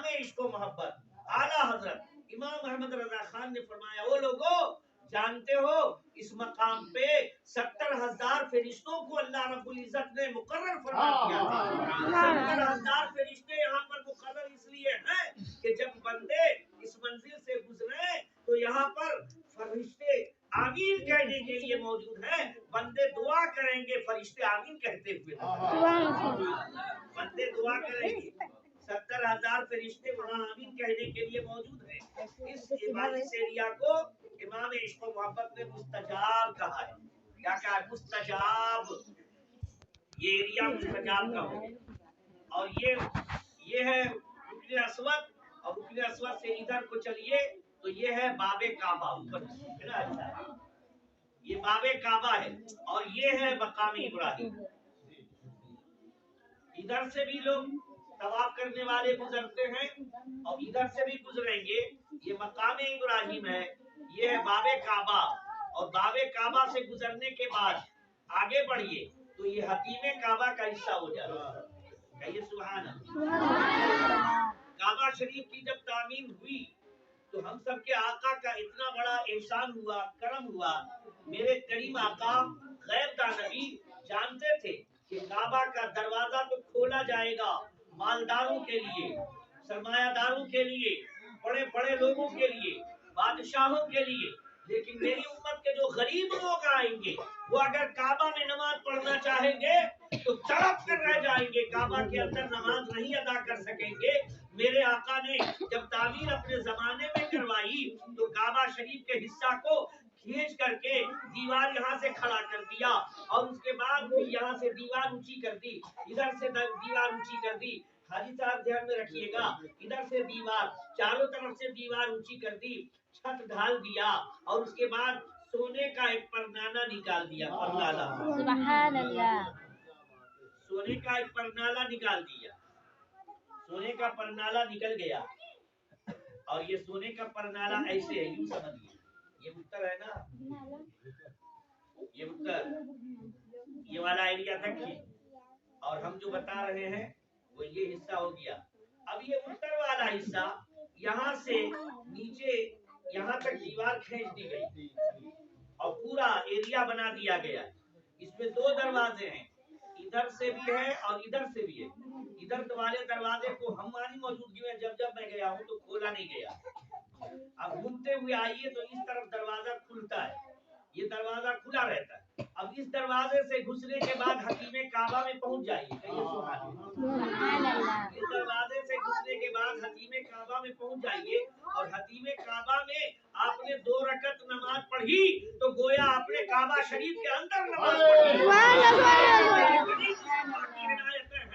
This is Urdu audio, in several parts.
امام عشق و محبت اعلیٰ حضرت امام احمد رضا خان نے فرمایا وہ لوگوں جانتے ہو اس مقام پہ 70,000 فرشتوں کو اللہ رب العزت نے مقرر فرما دیا تھا۔ 70,000 فرشتے یہاں پر مقرر اس لیے ہیں کہ جب بندے اس منزل سے گزرے تو یہاں پر فرشتے آمین کہنے کے لیے موجود ہیں، بندے دعا کریں گے فرشتے آمین کہتے ہوئے، بندے دعا کریں گے 70,000 فرشتے وہاں آمین کہنے کے لیے موجود ہیں۔ اس ایریا کو امام عشق و محبت نے مستجاب کہا ہے۔ کیا کہا ہے؟ مستجاب، یہ ایریا مستجاب کا ہو گیا۔ اور یہ ہے رکن اسود، اور رکن اسود سے ادھر کو چلیے تو یہ ہے باب کعبہ، یہ باب کعبہ ہے، اور یہ ہے مقام ابراہیم۔ ادھر سے بھی لوگ طواف کرنے والے گزرتے ہیں اور ادھر سے بھی گزریں گے۔ یہ مقام ابراہیم ہے، یہ ہے باب کعبہ، اور باب کعبہ سے گزرنے کے بعد آگے بڑھیے تو یہ حتیم کعبہ کا حصہ ہو جاتا ہے۔ کہیے سبحان اللہ۔ کعبہ شریف کی جب تعمیر ہوئی تو ہم سب کے آقا کا اتنا بڑا احسان ہوا، کرم ہوا۔ میرے کریم آقا غیب دانبی جانتے تھے کہ کعبہ کا دروازہ تو کھولا جائے گا مالداروں کے لیے، سرمایہ داروں کے لیے، بڑے بڑے لوگوں کے لیے، بادشاہوں کے لیے، لیکن میری امت کے جو غریب لوگ آئیں گے وہ اگر کعبہ میں نماز پڑھنا چاہیں گے تو تڑپ کر رہ جائیں گے، کعبہ کے اندر نماز نہیں ادا کر سکیں گے۔ میرے آقا نے جب تعمیر اپنے زمانے میں کروائی تو کعبہ شریف کے حصہ کو کھینچ کر کے دیوار یہاں سے کھڑا کر دیا، اور اس کے بعد پھر یہاں سے دیوار اونچی کر دی، ادھر سے دیوار اونچی کر دی۔ حاجی صاحب دھیان میں رکھیے گا، ادھر سے دیوار، چاروں طرف سے دیوار اونچی کر دی، چھت ڈھال دیا، اور اس کے بعد سونے کا ایک پرنالہ نکال دیا، پرنالہ، سبحان اللہ، سونے کا ایک پرنالہ نکال دیا، سونے کا پرنالہ نکل گیا، اور یہ سونے کا پرنالہ ایسے ہے، یوں سمجھیے، یہ اتر ہے نا، یہ اتر، یہ والا ایریا تک ہی، اور ہم جو بتا رہے ہیں وہ یہ حصہ ہو گیا۔ اب یہ اتر والا حصہ یہاں سے نیچے یہاں تک دیوار کھینچ دی گئی اور پورا ایریا بنا دیا گیا۔ اس میں 2 دروازے ہیں، ادھر سے بھی ہے اور ادھر سے بھی ہے۔ ادھر والے دروازے کو ہماری موجودگی میں جب میں گیا ہوں تو کھولا نہیں گیا، اب گھومتے ہوئے آئیے تو اس طرف دروازہ کھلتا ہے، یہ دروازہ کھلا رہتا ہے۔ اب اس دروازے سے گھسنے کے بعد حتیم کعبہ میں پہنچ جائیے، اس دروازے سے گھسنے کے بعد حتیم کعبہ میں پہنچ جائیے، اور حتیم کعبہ میں آپ نے 2 رکعت نماز پڑھی تو گویا آپ نے کعبہ شریف کے اندر نماز پڑھی۔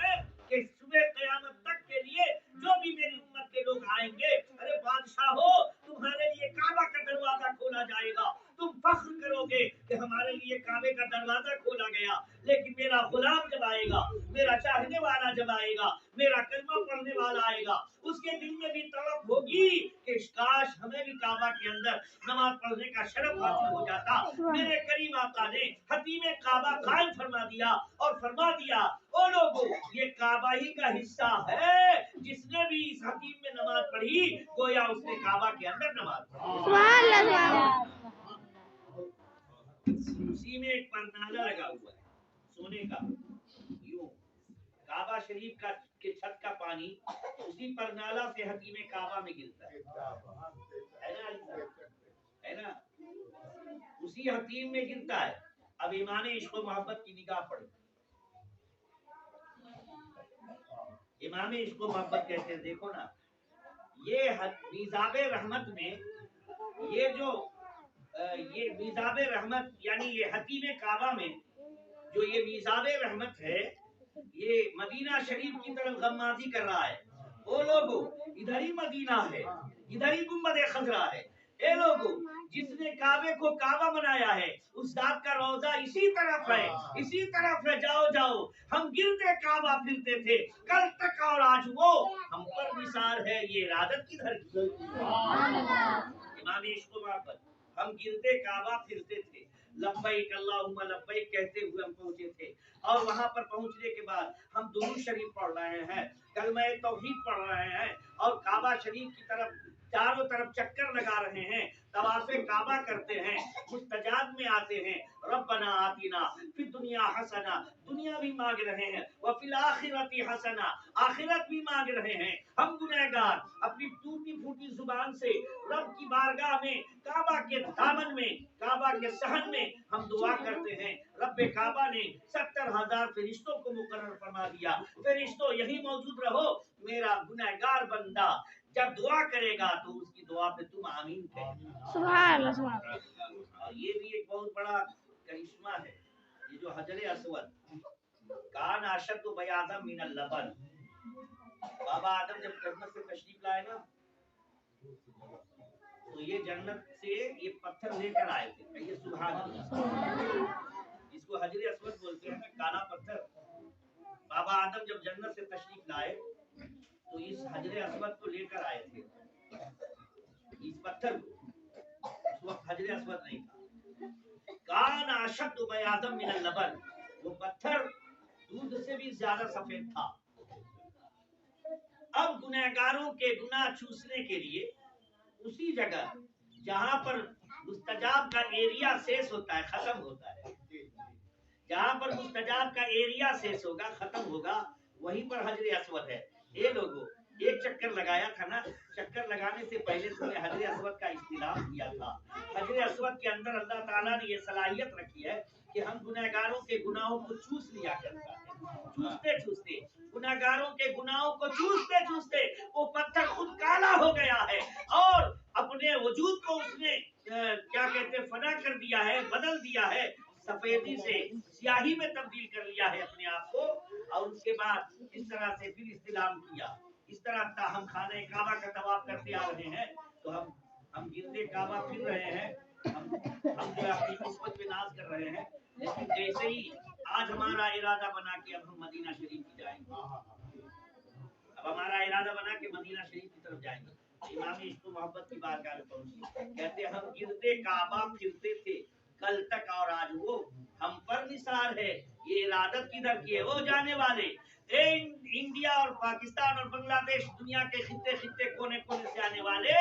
ہے کہ صبح قیامت تک کے لیے جو بھی میری امت کے لوگ آئیں گے، ارے بادشاہ ہو تمہارے لیے کعبہ کا دروازہ کھولا جائے گا، تم فخر کرو گے کہ ہمارے لیے کعبے کا دروازہ کھولا گیا، لیکن میرا غلام جب آئے گا، میرا چاہنے والا جب آئے گا، میرا کلمہ پڑھنے والا آئے گا، اس کے دل میں بھی تڑپ ہوگی کہ کاش ہمیں بھی کعبہ کے اندر نماز پڑھنے کا شرف حاصل ہو جاتا۔ میرے کریم آقا نے حتیم کعبہ قائم فرما دیا اور فرما دیا او لوگوں یہ کعبہ ہی کا حصہ ہے، جس نے بھی اس حتیم میں نماز پڑھی گویا اس نے کعبہ کے اندر نماز پڑھی۔ اسی میں ایک پرنالہ لگا ہوا ہے سونے کا، یوں کعبہ شریف کا کے چھت کا پانی اسی پرنالہ سے حتیم کعبہ میں گرتا ہے نا، اسی حتیم میں گرتا ہے۔ اب ایمان عشق و محبت کی نگاہ پڑے، امام عشق و محبت کہتے ہیں دیکھو نا، یہ میزاب رحمت میں یہ جو یہ میزاب رحمت یعنی یہ حتیم کعبہ میں جو یہ میزاب رحمت ہے یہ مدینہ شریف کی طرف غمازی کر رہا ہے۔ او لوگو ادھر ہی مدینہ ہے، ادھر ہی گنبد خضرا ہے، اے لوگو جس نے کعبے کو کعبہ بنایا ہے اس ذات کا روضہ اسی طرف ہے، اسی طرف ہے، جاؤ جاؤ۔ ہم گرتے کعبہ پھرتے تھے کل تک اور آج وہ ہم پر نثار ہے، یہ ارادت کدھر کی؟ امام عشق و محبت، ہم گرتے کعبہ پھرتے تھے، لبیک اللہم لبیک کہتے ہوئے ہم پہنچے تھے، اور وہاں پر پہنچنے کے بعد ہم درود شریف پڑھ رہے ہیں، کلمہ توحید پڑھ رہے ہیں، اور کعبہ شریف کی طرف چاروں طرف چکر لگا رہے ہیں، طواف کعبہ کرتے ہیں، مستجاب میں آتے ہیں، ربنا آتنا فی الدنیا حسنہ، دنیا بھی مانگ رہے ہیں، وفی الآخرۃ حسنہ، آخرت بھی مانگ رہے ہیں۔ ہم گنہگار اپنی ٹوٹی پھوٹی زبان سے رب کی بارگاہ میں، کعبہ کے دامن میں، کعبہ کے صحن میں ہم دعا کرتے ہیں۔ رب کعبہ نے 70,000 فرشتوں کو مقرر فرما دیا، فرشتوں یہی موجود رہو، میرا گنہگار بندہ جب دعا کرے گا تو اس کی دعا پہ تم آمین کہے۔ سبحان اللہ سبحان اللہ۔ اور یہ بھی ایک بہت بڑا کرشمہ ہے، یہ جو حجر اسود کان اشد بیاضا من اللبن، بابا آدم جب جنت سے تشریف لائے نا تو یہ جنت سے یہ پتھر لے کر آئے تھے، کہیے سبحان اللہ، اس کو حجر اسود بولتے ہیں نا، کالا پتھر۔ بابا آدم جب جنت سے تشریف لائے تو اس حجر اسود کو لے کر آئے تھے، اس پتھر کو، اس وقت حجر اسود نہیں تھا، کان اشد بیاضا من اللبن، وہ پتھر دودھ سے بھی زیادہ سفید تھا۔ اب گنہگاروں کے گناہ چوسنے کے لیے اسی جگہ جہاں پر مستجاب کا ایریا سیس ہوتا ہے، ختم ہوتا ہے، جہاں پر مستجاب کا ایریا سیس ہوگا، ختم ہوگا، وہیں پر حجر اسود ہے۔ اے لوگوں، ایک چکر لگایا تھا نا، چکر لگانے سے پہلے تم نے حجر اسود کا استلام کیا تھا۔ حجر اسود کے اندر اللہ تعالیٰ نے یہ صلاحیت رکھی ہے کہ ہم گنہگاروں کے گناہوں کو چوس لیا کرتا ہے، چوستے چوستے، گنہگاروں کے گناہوں کو چوستے چوستے وہ پتھر خود کالا ہو گیا ہے، اور اپنے وجود کو اس نے کیا کہتے ہیں فنا کر دیا ہے، بدل دیا ہے، سفیدی سے سیاہی میں تبدیل کر لیا ہے اپنے آپ کو، اور اس کے بعد اس طرح سے پھر استلام کیا۔ اس طرح ہم خانہ کعبہ کا طواف کرتے آ رہے ہیں تو ہم گرد کعبہ پھر رہے ہیں، ہم جو اپنی قسمت پہ ناز کر رہے ہیں، لیکن جیسے ہی آج ہمارا ارادہ بنا کہ اب ہم مدینہ شریف کی جائیں گے، اب ہمارا ارادہ بنا کہ مدینہ شریف کی طرف جائیں گے، امام عشق و محبت کی بارگاہ میں پہنچی، کہتے ہم گرد کعبہ پھرتے تھے کل تک اور آج وہ ہم پر نثار ہے، یہ ارادت کدھر کی ہے، وہ جانے والے انڈیا اور پاکستان اور بنگلہ دیش، دنیا کے خطے خطے کونے کونے سے آنے والے،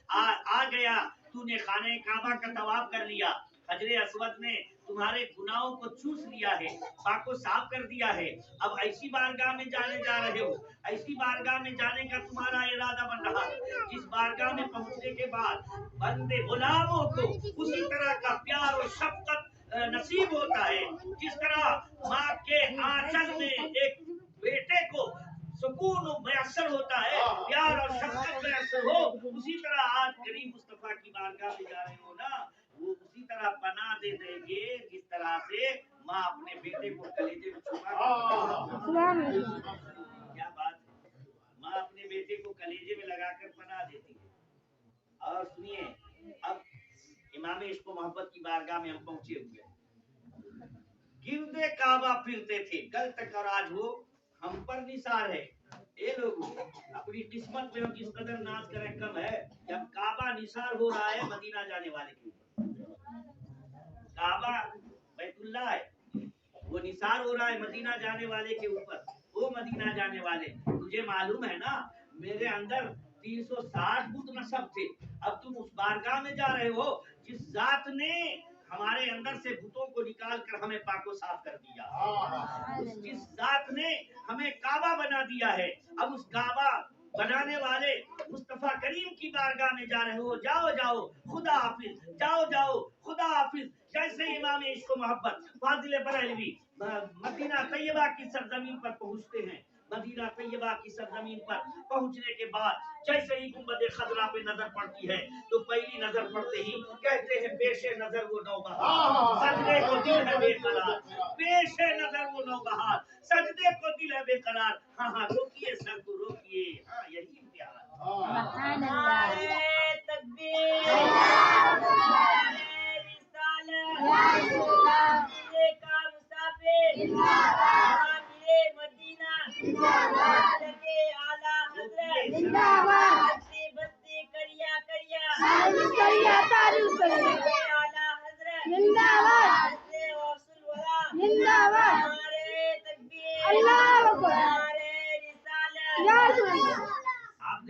آ گیا، تو نے خانہ کعبہ کا طواف کر لیا، حجر اسود نے تمہارے گناہوں کو چوس لیا ہے، پاک و صاف کر دیا ہے، اب ایسی بارگاہ میں جانے جا رہے ہو، ایسی بارگاہ میں جانے کا تمہارا ارادہ بن رہا ہے، جس بارگاہ میں پہنچنے کے بعد بندے غلاموں کو اسی طرح کا پیار اور شفقت نصیب ہوتا ہے، جس طرح ماں کے آنچل میں ایک بیٹے کو سکون میسر ہوتا ہے، پیار اور شفقت میسر ہو، اسی طرح آج کریم مصطفیٰ کی بارگاہ میں جا رہے ہو نا، وہ اسی طرح پناہ دے دیں گے جس طرح سے ماں اپنے بیٹے کو کلیجے میں چھپا کیا بات ہے، ماں اپنے بیٹے کو کلیجے میں لگا کر پناہ دیتی ہے۔ اور سنیے، اب امام عشق و محبت کی بارگاہ میں ہم پہنچے ہوئے، گردے کعبہ پھرتے تھے کل تک اور آج وہ ہم پر نثار ہے۔ اے لوگوں، اپنی قسمت میں ہم جس قدر ناز کریں کم ہے، جب کعبہ نثار ہو رہا ہے مدینہ جانے والے کے اوپر، کعبہ بیت اللہ ہے، وہ نثار ہو رہا ہے مدینہ جانے والے کے اوپر، وہ مدینہ جانے والے، مجھے معلوم ہے نا میرے اندر 360 بت نصب تھے، اب تم اس بارگاہ میں جا رہے ہو جس ذات نے ہمارے اندر سے بتوں کو نکال کر ہمیں پاک و صاف کر دیا، جس ذات نے ہمیں کعبہ بنا دیا ہے، اب اس کعبہ بنانے والے مصطفیٰ کریم کی بارگاہ میں جا رہے ہو، جاؤ جاؤ خدا حافظ، جاؤ جاؤ خدا حافظ۔ جیسے امام عشق و محبت فاضل بریلوی مدینہ طیبہ کی سرزمین پر پہنچتے ہیں، مدینہ طیبہ کی سرزمین پر پہنچنے کے بعد جیسے ہی گنبد خضرا پہ نظر پڑتی ہے تو پہلی نظر پڑتے ہی کہتے ہیں پیش نظر وہ نوبہار، سجدے کو دل ہے بے قرار، پیش نظر وہ نوبہار، سجدے کو دل ہے بے قرار، ہاں ہاں روکیے سر کو روکیے، ہاں یہی امتحان ہے۔ نعرہ تکبیر، اللہ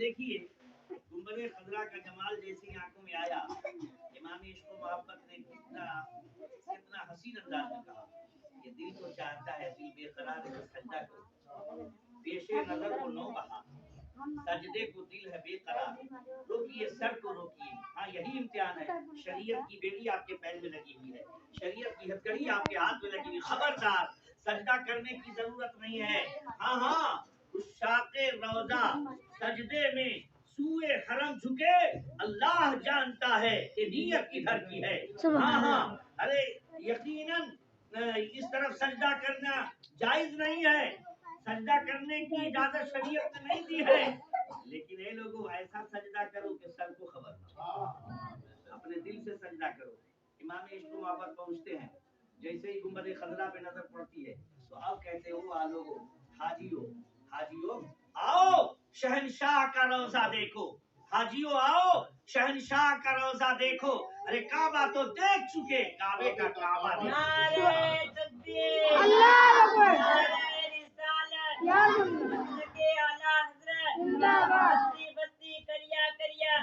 دیکھیے گنبد خضرا کا جمال جیسے آنکھوں میں آیا، امام عشق و محبت نے کتنا حسین انداز میں کہا، یہ دل کو چاہتا ہے، دل بے قرار ہے، سجدہ کرو، پیش نظر کو نو بہا، سجدے کو دل ہے بے قرار، روکیے سر کو روکیے، ہاں یہی امتحان ہے، شریعت کی بیڑی آپ کے پیر میں لگی ہوئی ہے، شریعت کی ہتھکڑی آپ کے ہاتھ میں لگی ہوئی، خبردار سجدہ کرنے کی ضرورت نہیں ہے، ہاں عشاق روضہ سجدے میں سوئے حرم جھکے، اللہ جانتا ہے کہ نیت کدھر کی ہے، ہاں ارے یقیناً اس طرف سجدہ کرنا جائز نہیں ہے، سجدہ کرنے کی اجازت شریعت نے نہیں دی ہے، لیکن اے لوگوں ایسا سجدہ کرو کہ سر کو خبر نہ، اپنے دل سے سجدہ کرو۔ امام عشق و محبت پہنچتے ہیں، جیسے ہی گنبد خضرا پہ نظر پڑتی ہے تو آپ کہتے ہو آ لوگو حاجیو آؤ شہنشاہ کا روضہ دیکھو، حاجیو آؤ شہنشاہ کا روضہ دیکھو، ارے کعبہ تو دیکھ چکے، کعبے کا کعبہ نعرہ تکبیر، اللہ اکبر، نعرہ رسالت، یا کے اعلی حضرت زندہ باد، بستی کریا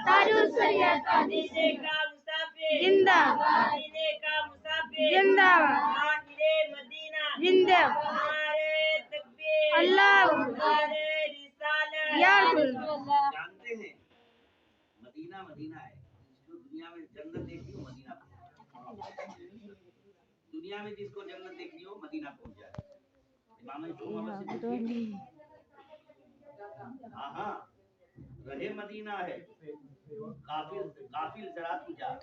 تاج السریہ مدینے کا مسافر زندہ باد، مدینے کا مسافر زندہ باد، آخر مدینہ زندہ باد، نعرہ تکبیر، اللہ اکبر، نعرہ رسالت، یا رسول اللہ۔ جانتے ہیں مدینہ مدینہ ہے، جو دنیا میں جنت دیکھی ہو مدینہ دنیا میں جس کو جنت دیکھنی ہو مدینہ پہنچ جائے، امام محمد سے پوچھیے، ہاں رہے مدینہ ہے، قافل زراعت تجار،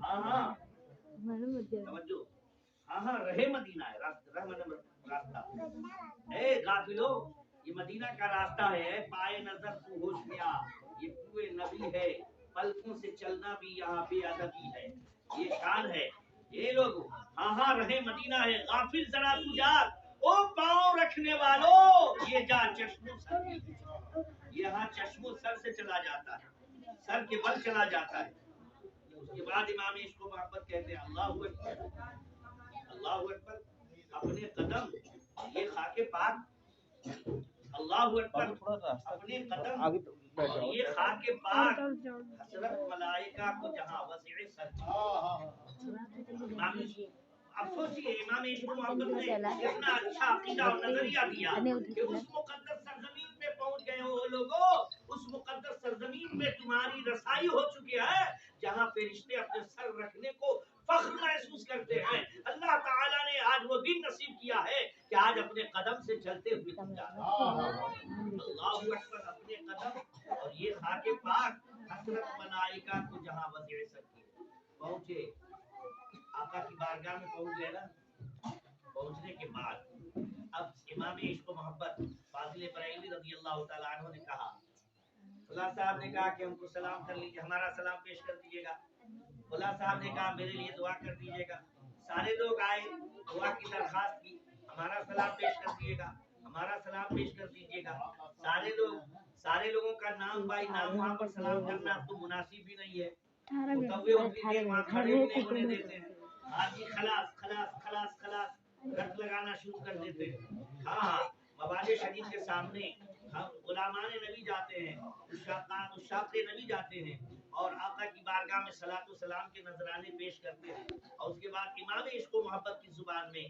ہاں توجہ، ہاں رہے مدینہ ہے، راستہ، اے غافلو یہ مدینہ کا راستہ ہے، پائے نظر تو ہوش میں آ، یہ کوئے نبی ہے، پلکوں سے چلنا بھی یہاں بے ادبی ہے، یہ شان ہے، یہ لوگ ہاں رہے مدینہ ہے، غافل ذرا تجار، او پاؤں رکھنے والوں یہ جا چشم و سر، یہاں چشم و سر سے چلا جاتا ہے، سر کے بل چلا جاتا ہے۔ اس کے بعد امام عشق و محبت کہتے ہیں اللہ اکبر، اللہ اکبر، اپنے قدم یہ خاک پاک، اللہ اکبر، اپنے قدم اور یہ خاک پاک، حسرت ملائکہ کو جہاں وسع سر، اب سوچئے امام عشق و محبت نے اتنا اچھا عقیدہ اور نظریہ دیا کہ اس مقدس سرزمین پہ پہنچ گئے ہو لوگوں، اس مقدس سرزمین میں تمہاری رسائی ہو چکی ہے جہاں فرشتے اپنے سر رکھنے کو فخر محسوس کرتے ہیں، اللہ تعالیٰ نے آج وہ دن نصیب کیا ہے کہ آج اپنے قدم سے چلتے ہوئے تم جا رہے ہو، اللہ اکبر، اپنے قدم اور یہ خاک پاک، حسرت ملائکہ کو جہاں وسع سر کی پہنچے، آقا کی بارگاہ میں پہنچ گئے نا، پہنچنے کے بعد اب امام عشق و محبت فاضل بریلوی رضی اللہ تعالیٰ عنہ نے کہا، فلاں صاحب نے کہا کہ ہم کو سلام کر لیجیے، ہمارا سلام پیش کر دیجیے گا، فلاں صاحب نے کہا میرے لیے دعا کر دیجیے گا، سارے لوگ آئے، دعا کی درخواست کی، ہمارا سلام پیش کر دیجیے گا، ہمارا سلام پیش کر دیجیے گا، سارے لوگوں کا نام بائی نام وہاں پر سلام کرنا اب تو مناسب بھی نہیں ہے، متوے اتنی دیر وہاں کھڑے بھی نہیں ہونے دیتے ہیں، آج خلاص خلاص خلاص خلاص رٹ لگانا شروع کر دیتے ہیں، ہاں مواد شریف کے سامنے ہم غلامان نبی جاتے ہیں، عشاق نبی جاتے ہیں اور آقا کی بارگاہ میں صلاۃ و سلام کے نذرانے پیش کرتے ہیں، اور اس کے بعد امام عشق و محبت کی زبان میں